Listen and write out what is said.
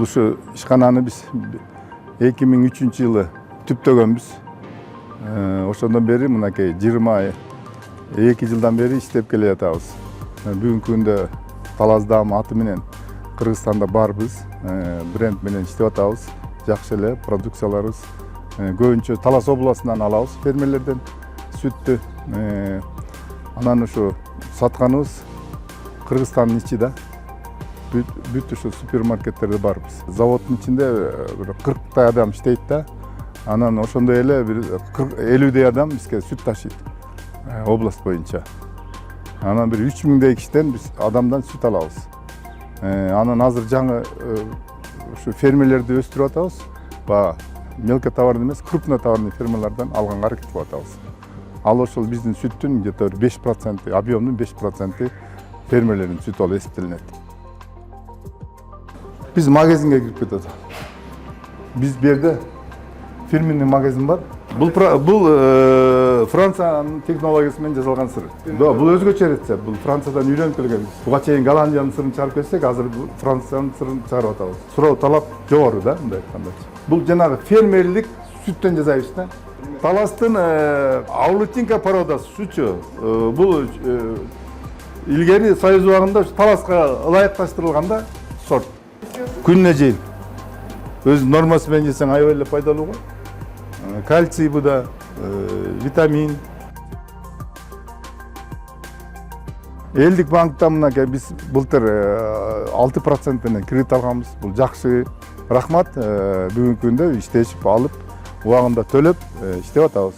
ушу ишкананы биз 2003-жылы түптөгөнбүз. Ошондон бери мынакей 22 жылдан бери иштеп келе жатабыз. Бүгүнкү күндө Талаздам аты менен Кыргызстанда барбыз. Бренд менен иштеп атабыз. Жакшы эле продукцияларыбыз. Көбүнчө Талас областынан алабыз фермерлерден сүттү. Анан ушу сатканыбыз Кыргызстандын ичи да. Бүт ушу супермаркеттерде барбыз. Заводдун ичинде 40 адам иштейт да. Анан ошондой эле 50 адам бизге сүт ташыйт область боюнча. Анан 3000 кишиден биз адамдан сүт алабыз. Анан азыр жаңы ушу фермерлерди өстүрүп атабыз. Мелко товарный эмес, крупный товарный фермалардан алганга аракет кылып атабыз. Ал ошол биздин сүттүн где-то 5%, объемдун 5% фермерлердин сүтү болуп эсептелинет. Биз магазинге кирип кетет. Биз бу жерде фирменный магазин бар. Бул Франциянын технологиясы менен жасалган сыр. Бул өзгөчө рецепт. Бул Франциядан үйрөнүп келген. Буга чейин Голландиянын сырын чыгарып келсек, азыр Франциянын сырын чыгарып атабыз. Суроо талап жогору да, мындай айтканда. Бул жанагы фермерлик сүттөн жасайбыз да. Таластын Аулутинка породасы сүтчү. Бул илгери Союз убагында Таласка ылайыкташтырылганда сорт. Күнүнө жейин. Өз нормасы менен жесең аябай эле пайдалуу го. Кальций буда, витамин. Элдик банктан мынакей биз былтыр 6% менен кредит алганбыз. Бул жакшы. Рахмат. Бүгүнкү күндө иштешип алып, убагында төлөп иштеп атабыз.